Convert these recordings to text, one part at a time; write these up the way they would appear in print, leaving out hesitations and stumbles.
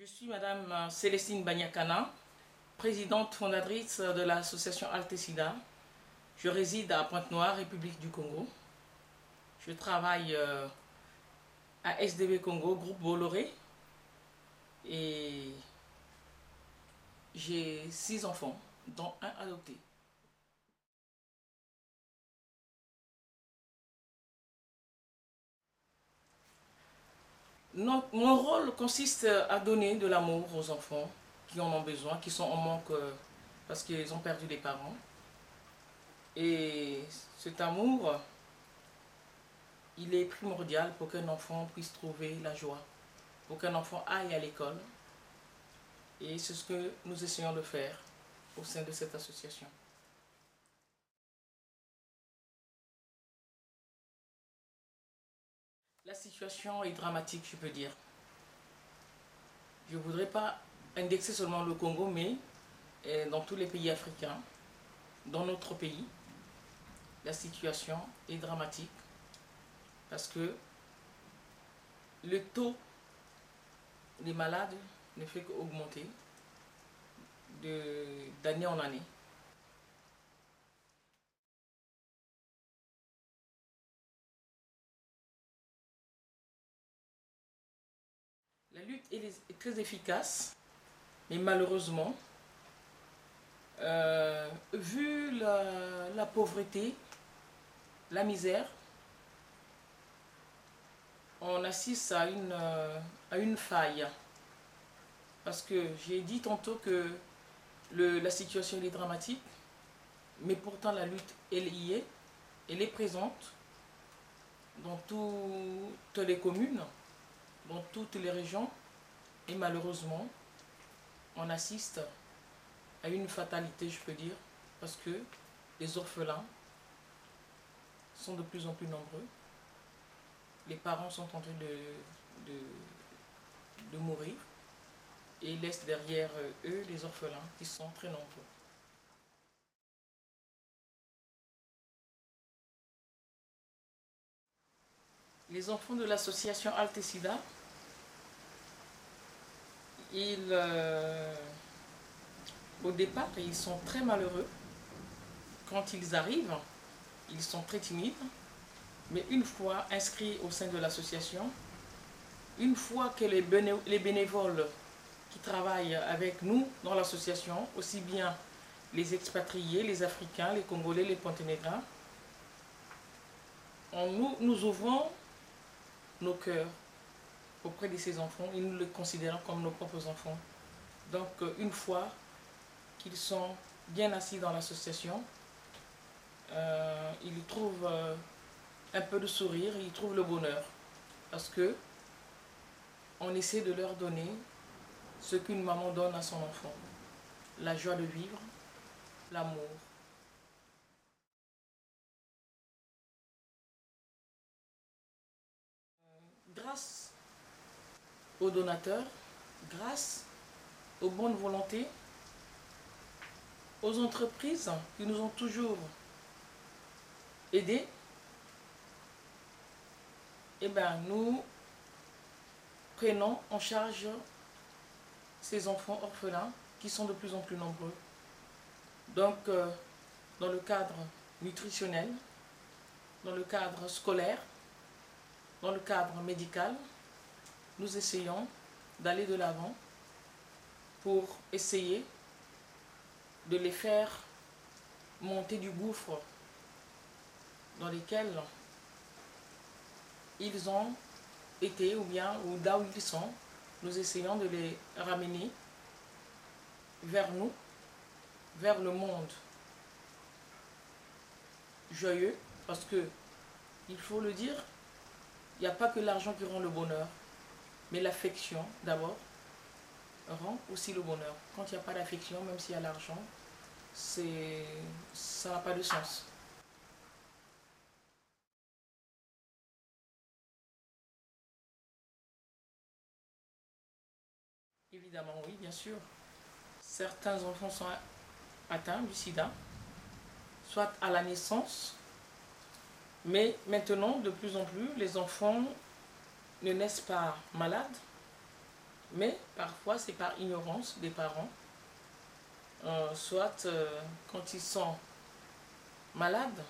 Je suis Madame Célestine Banyakana, présidente fondatrice de l'association Altesida. Je réside à Pointe-Noire, République du Congo. Je travaille à SDB Congo, groupe Bolloré. Et j'ai 6 enfants, dont un adopté. Mon rôle consiste à donner de l'amour aux enfants qui en ont besoin, qui sont en manque parce qu'ils ont perdu des parents. Et cet amour, il est primordial pour qu'un enfant puisse trouver la joie, pour qu'un enfant aille à l'école. Et c'est ce que nous essayons de faire au sein de cette association. La situation est dramatique, je peux dire. Je ne voudrais pas indexer seulement le Congo, mais dans tous les pays africains, dans notre pays, la situation est dramatique parce que le taux des malades ne fait qu'augmenter d'année en année. La lutte est très efficace, mais malheureusement, vu la pauvreté, la misère, on assiste à une faille. Parce que j'ai dit tantôt que la situation est dramatique, mais pourtant la lutte, elle est présente dans toutes les communes, dans toutes les régions, et malheureusement, on assiste à une fatalité, je peux dire, parce que les orphelins sont de plus en plus nombreux. Les parents sont en train de mourir et laissent derrière eux les orphelins qui sont très nombreux. Les enfants de l'association Altesida, au départ, ils sont très malheureux. Quand ils arrivent, ils sont très timides. Mais une fois inscrits au sein de l'association, une fois que les bénévoles qui travaillent avec nous dans l'association, aussi bien les expatriés, les Africains, les Congolais, les Ponténégrins, nous ouvrons nos cœurs auprès de ces enfants et nous les considérons comme nos propres enfants. Donc une fois qu'ils sont bien assis dans l'association, ils trouvent un peu de sourire, ils trouvent le bonheur. Parce que on essaie de leur donner ce qu'une maman donne à son enfant. La joie de vivre, l'amour. Grâce aux donateurs, grâce aux bonnes volontés, aux entreprises qui nous ont toujours aidés, eh bien, nous prenons en charge ces enfants orphelins qui sont de plus en plus nombreux. Donc, dans le cadre nutritionnel, dans le cadre scolaire, dans le cadre médical, nous essayons d'aller de l'avant pour essayer de les faire monter du gouffre dans lequel ils ont été ou là où ils sont. Nous essayons de les ramener vers nous, vers le monde joyeux, parce que, il faut le dire, il n'y a pas que l'argent qui rend le bonheur, mais l'affection d'abord rend aussi le bonheur. Quand il n'y a pas d'affection, même s'il y a l'argent, ça n'a pas de sens. Évidemment, oui, bien sûr. Certains enfants sont atteints du sida, soit à la naissance, mais maintenant, de plus en plus, les enfants ne naissent pas malades, Mais parfois, c'est par ignorance des parents, soit quand ils sont malades,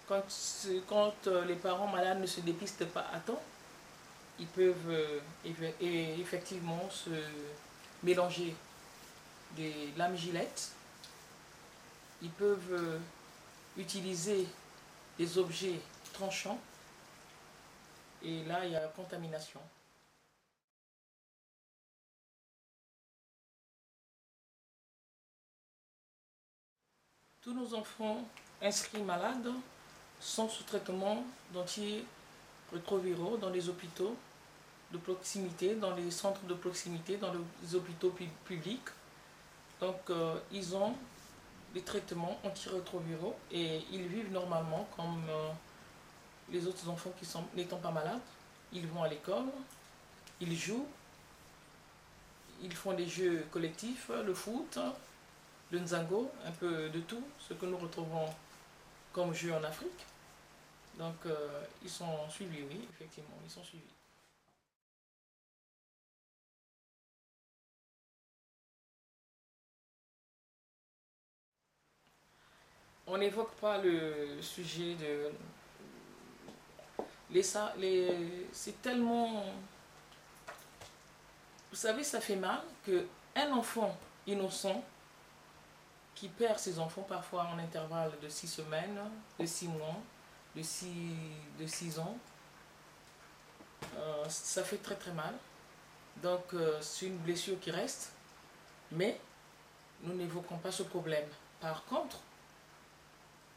quand les parents malades ne se dépistent pas à temps, ils peuvent effectivement se mélanger des lames gilettes. Ils peuvent utiliser des objets tranchants et là il y a contamination. Tous nos enfants inscrits malades sont sous traitement d'antirétroviraux dans les hôpitaux de proximité, dans les centres de proximité, dans les hôpitaux publics. Donc ils ont des traitements antirétroviraux et ils vivent normalement comme les autres enfants qui sont n'étant pas malades. Ils vont à l'école, ils jouent, ils font des jeux collectifs, le foot, le nzango, un peu de tout, ce que nous retrouvons comme jeu en Afrique. Donc ils sont suivis, oui, effectivement, ils sont suivis. On n'évoque pas le sujet de... c'est tellement... Vous savez, ça fait mal qu'un enfant innocent qui perd ses enfants parfois en intervalle de 6 semaines, de 6 mois, de six ans, ça fait très très mal. Donc c'est une blessure qui reste, mais nous n'évoquons pas ce problème. Par contre,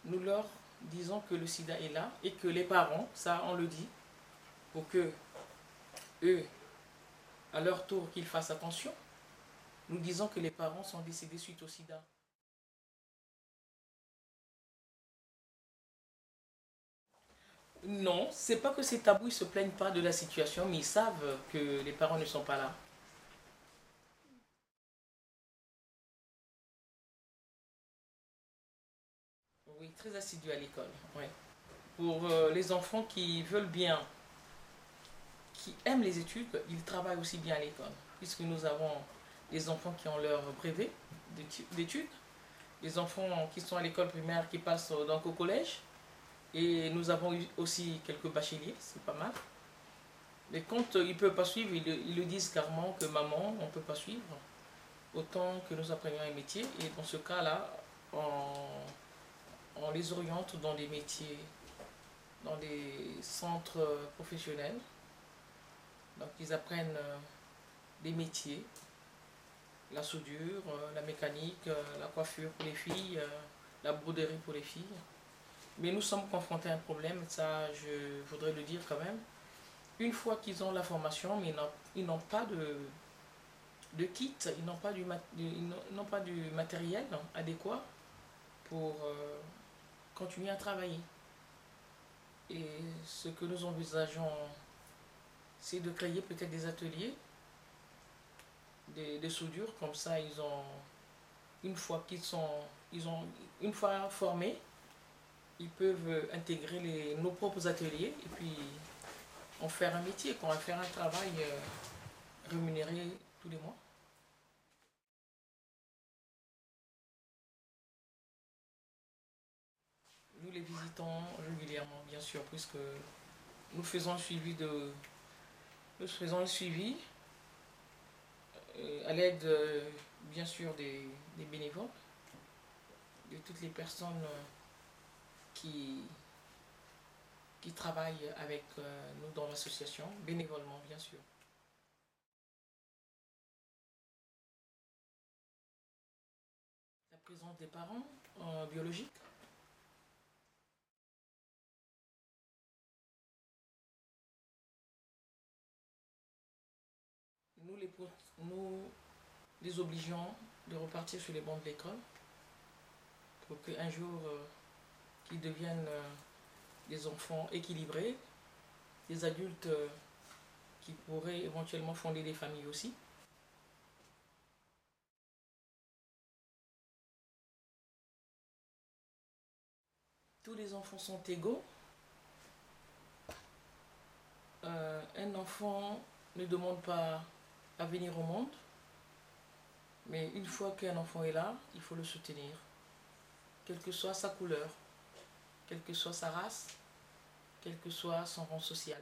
nous leur disons que le sida est là et que les parents, ça on le dit, pour que eux, à leur tour, qu'ils fassent attention. Nous disons que les parents sont décédés suite au sida. Non, c'est pas que c'est tabou, ils se plaignent pas de la situation, mais ils savent que les parents ne sont pas là. Oui, très assidus à l'école. Oui. Pour les enfants qui veulent bien, qui aiment les études, ils travaillent aussi bien à l'école, puisque nous avons des enfants qui ont leur brevet d'études, des enfants qui sont à l'école primaire qui passent donc au collège, et nous avons eu aussi quelques bacheliers, c'est pas mal. Mais quand ils ne peuvent pas suivre, ils le disent carrément que maman, on ne peut pas suivre, autant que nous apprenions un métier, et dans ce cas-là, on les oriente dans des métiers, dans des centres professionnels. Donc ils apprennent des métiers, la soudure, la mécanique, la coiffure pour les filles, la broderie pour les filles. Mais nous sommes confrontés à un problème, ça je voudrais le dire quand même. Une fois qu'ils ont la formation, mais ils n'ont pas de kit, ils n'ont pas du matériel adéquat pour continuer à travailler. Et ce que nous envisageons, c'est de créer peut-être des ateliers de soudure, comme ça une fois une fois formés, ils peuvent intégrer nos propres ateliers et puis en faire un métier, en faire un travail rémunéré tous les mois. Nous les visitons régulièrement, bien sûr, puisque nous faisons un suivi nous faisons un suivi à l'aide, bien sûr, des bénévoles, de toutes les personnes qui, qui travaillent avec nous dans l'association, bénévolement, bien sûr. La présence des parents biologiques. Nous les, nous les obligeons de repartir sur les bancs de l'école pour qu'un jour, qu'ils deviennent des enfants équilibrés, des adultes qui pourraient éventuellement fonder des familles aussi. Tous les enfants sont égaux. Un enfant ne demande pas à venir au monde. Mais une fois qu'un enfant est là, il faut le soutenir. Quelle que soit sa couleur, quelle que soit sa race, quel que soit son rang social.